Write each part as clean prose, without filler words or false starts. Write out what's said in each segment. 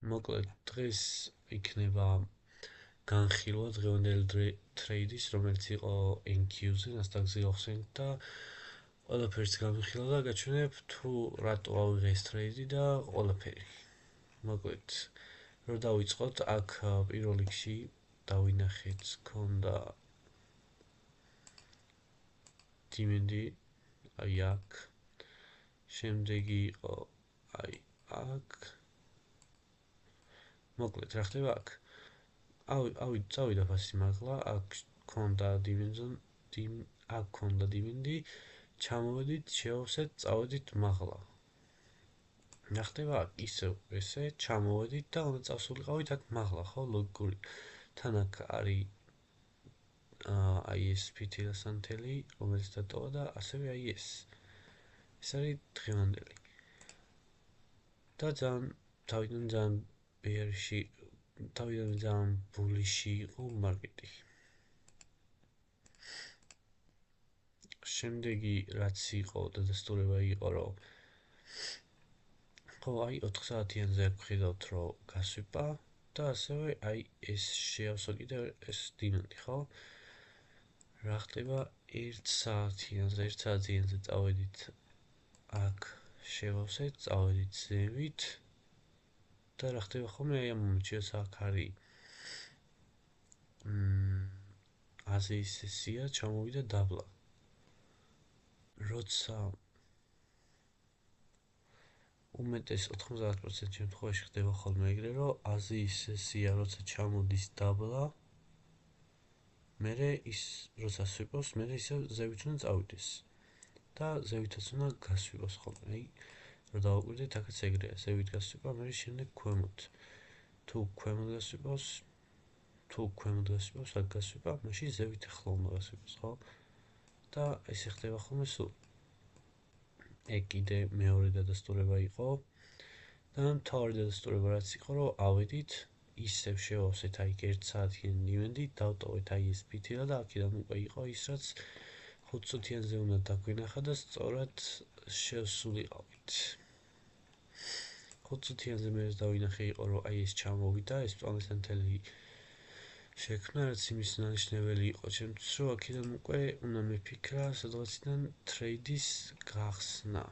მოკლედ დღეს იქნება განხილვა დღევანდელი ტრეიდის, რომელიც იყო NQ-ზე, Nasdaq-ზე ახსენეთ და ყველაფერს განვიხილავ და გაჩვენებ თუ რატო ავიღე ეს ტრეიდი და ყველაფერი. მოკლედ, რომ დავიწყოთ, აქ პირველ რიგში დავინახეთ, ქონდა დიმინდი, აი აქ. შემდეგი იყო აი აქ. მოკლედ, რა ხდება აქ? წავიდა ფასი მაღლა, აქ ქონდა დიმინდი, ჩამოვედით, შევავსეთ, წავედით მაღლა. რა ხდება აქ? ისევ ესე, ჩამოვედით და უნდა წავსულიყავით აქ მაღლა, ხო? ლოგიკური. თან აქ არის აი ეს ფითილასანთელი, რომელიც დატოვა და ასევე აი ეს. ეს არის დღევანდელი. და თავიდან ძალიან ბულიში იყო მარკეტი. შემდეგი რაც იყო დადასტურება იყო, რომ ხო, აი 4 საათიანზე აქ ვხედავთ, რომ გასვიპა და ასევე აი ეს შეავსო კიდევ ეს დიმინდი, ხო? რა ხდება 1 საათიანზე წავედით აქ შევავსეთ, წავედით ზევით და რა ხდება ხოლმე აი ამ მომენტში აქ არის აზიის სესია ჩამოვიდა დაბლა. როცა უმეტეს 90% შემთხვევაში ხდება ხოლმე ეგრე, რომ აზიის სესია როცა ჩამოდის დაბლა, მერე ის როცა სვიპოს, მერე ისევ ზევით უნდა წავიდეს. და ზევითაც უნდა გასვიპოს ხოლმე. აი, რომ დავაკვირდეთ, აქაც ეგრეა, ზევით გასვიპა, მერე შემდეგ ქვემოთ. თუ ქვემოთ გასვიპოს, აქ გასვიპა, მაშინ ზევით ახლა უნდა გასვიპოს, ხო? და ესე ხდება ხოლმე სულ. ეგ კიდე მეორე დადასტურება იყო. და მთავარი დადასტურება რაც იყო, რომ ავედით, ისევ შევავსეთ აი 1 საათიანი დიმინდი, დავტოვეთ აი ეს ფითილა და აქედან უკვე იყო ის, რაც 5 წუთიანზე უნდა დაგვინახა და სწორად შევსულიყავით. 5 წუთიანზე მე დავინახე იყო, რომ აი ეს ჩამოვიდა, ეს პლანესანთელი შექმნა, რაც იმის ნანიშნებელი იყო, ჩემთვის, რომ აქედან უკვე უნდა მიფიქრა სადღაციდან ტრეიდის გახსნა.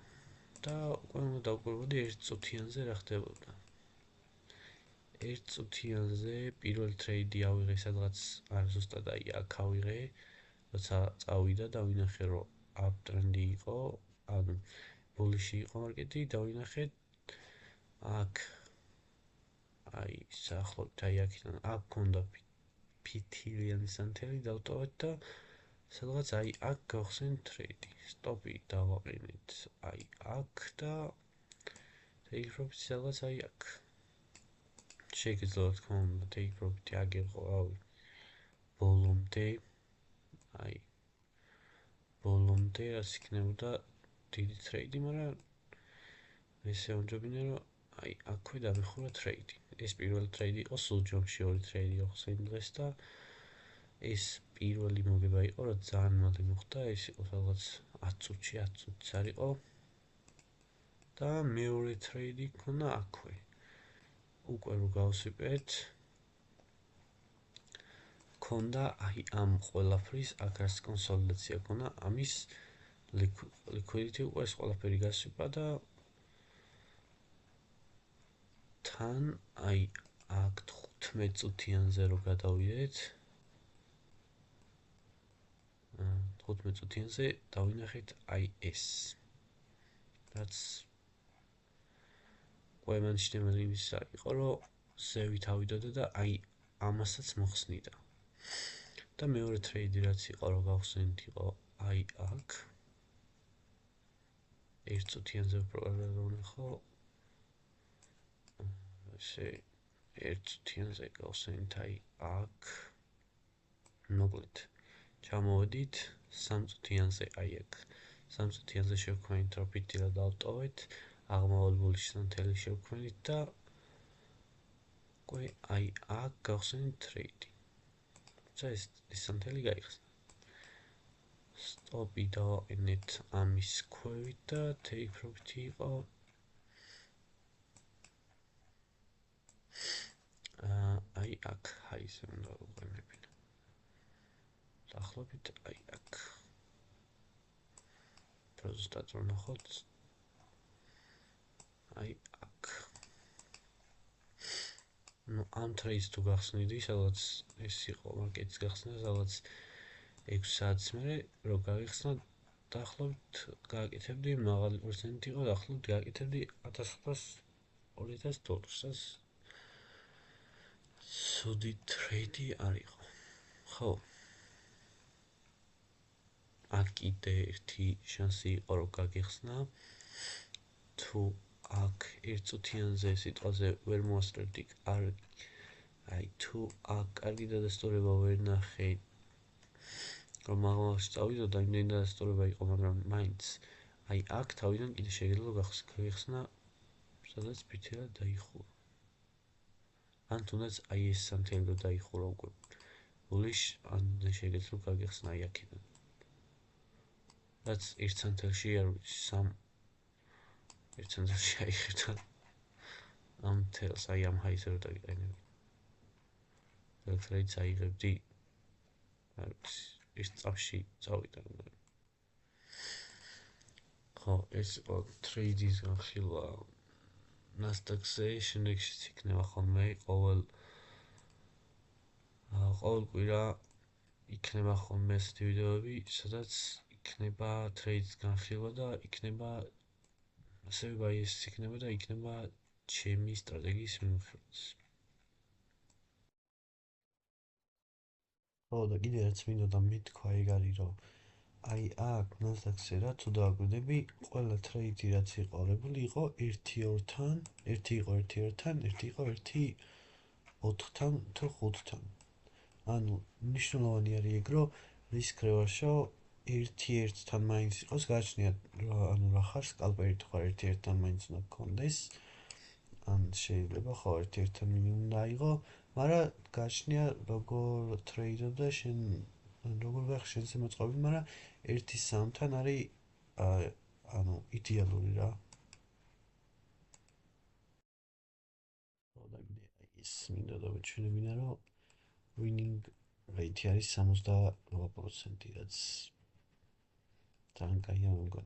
და უკვე უნდა დავკვირვოდი 1 წუთიანზე რა ხდებოდა. 1 წუთიანზე პირველი ტრეიდი ავიღე სადღაც არ ზუსტად აი აქ ავიღე, როცა წავიდა და ვინახე, რომ აპტრენდი იყო, ანუ ბულიში იყო მარკეტი, დავინახეთ აქ აი საახლოდ აი აქიდან აქ ქონდა ფითილიანი სანთელი, დავტოვეთ და სადღაც აი აქ გავხსენით ტრეიდი. სტოპი დავაყენეთ აი აქ და take profit სადღაც აი აქ. შეგიძლიათ თქო უნდა take profit აგიღო რავი ბოლომდე, აი ბოლომდე რაც იქნებოდა დიდი ტრეიდი, მაგრამ ესე ვამჯობინე, რომ აი აქვე დამეხურა ტრეიდი. ეს პირველი ტრეიდი იყო, სულ ჯამში 2 ტრეიდი გავხსენე დღეს და ეს პირველი მოგება იყო, რომ ძალიან მალე მოხდა, ეს იყო სადღაც 10 წუთში არ იყო. და მეორე ტრეიდი ქონა აქვე. უკვე რო გავსვიპეთ, ქონდა აი ამ ყველაფრის აქ არის კონსოლიდაცია ქონა, ამის liquidity უკვე ეს ყველაფერი გასვიპა და თან აი აქ 15 წუთიანზე რო გადავიდეთ, 15 წუთიანზე დავინახეთ აი ეს. რაც ყველანშტემელი იმისა იყო, რომ ზევით ავიდოდა და აი ამასაც მოხსნიდა. და მეორე ტრეიდი რაც იყო, რომ გავხსენით იყო აი აქ. 1 წუთიანზე უფრო არ ვნახო. ესე 1 წუთიანზე გავხსენით აი აქ. მოკლედ, ჩამოვედით 3 წუთიანზე აი აქ. 3 წუთიანზე შევქმნით, რომ ფითილა დავტოვეთ. აღმავლებული სანთელი შევქმნით და უკვე აი აქ გავხსენით ტრეიდი. ეს სანთელი გაიხსნა. სტოპი დავაყენეთ ამის ქვევით და take profit იყო აქ ჰაიზე უნდა ვიყენებინო. დაახლოებით აი აქ. ზუსტად რომ ნახოთ. აი აქ. ну ამ ტრეიდს თუ გახსნიდი, სადაც ეს იყო მარკეტის გახსნა, სადაც 6 საათის მერე რო გაიხსნა, დაახლოებით გააკეთებდი მაღალი პროცენტი იყო, დაახლოებით გააკეთებდი 1500 $2000. ცუდი ტრეიდი არ იყო. ხო. აქ კიდე ერთი შანსი იყო, რომ გაგიხსნა. თუ აქ ერთწუთიანზე სიტყვაზე ვერ მოასწრებდი, აი თუ აქ კარგი დადასტურება ვერ ნახე, რომ მაღალში წავიდოდა, იმდენი დადასტურება იყო, მაგრამ მაინც აი აქ თავიდან კიდე შეიძლება გაგიხსნა, სადაც ფიქრად დაიხურა. ან თუნდაც აი ეს სამთელი რო დაიხურა უკვე ბულიშ, ან შეიძლება რომ გაგიხსნა აი აქედან. რაც ერთ სამთელში არ ვიცი, ერთ სამთელში აიხერდა ამ თელს, აი ამ ჰაიზე რო დაგიყენები. ტრეიდს აიღებდი, არ ვიცი, ის წამში წავიდა. ხო, ეს იყო ტრეიდის განხილვა Nasdaq-ზე, შემდეგშიც იქნება ხოლმე ყოველ კვირა იქნება ხოლმე ესეთი ვიდეოები, სადაც იქნება ტრეიდის განხილვა და იქნება ასევე ბაიესიც იქნება და იქნება ჩემი სტრატეგიის მიმოხილვაც. ხო, და კიდე რაც მინდოდა მეთქვა ეგ არის, რომ აი აქ Nasdaq-ზე რა თუ დააკვირდები, ყველა ტრეიდი რაც იყალებული იყო 1-2-თან, ერთი იყო 1-2-თან, ერთი იყო 1-4-თან თუ 5-თან. ანუ მნიშვნელოვანი არის ეგ, რომ რისკ რევაშო 1-1-თან მაინც იყოს გააჩნია, ანუ რა ხარ სკალპერი თუ ხარ 1-1-თან მაინც უნდა გქონდეს. ან შეიძლება ხო 1-1-თან მინიმუმ დაიღო, მაგრამ გააჩნია როგორ ტრეიდო და შენ როგორ ვახ შენზე მოწყობილი, მაგრამ 1-3-თან არის ანუ იდეალური რა. ხო და კიდე ის მინდოდა ვეჩვენებინა, რომ winning rate არის 68%, რაც ძალიან კაია მოგონა.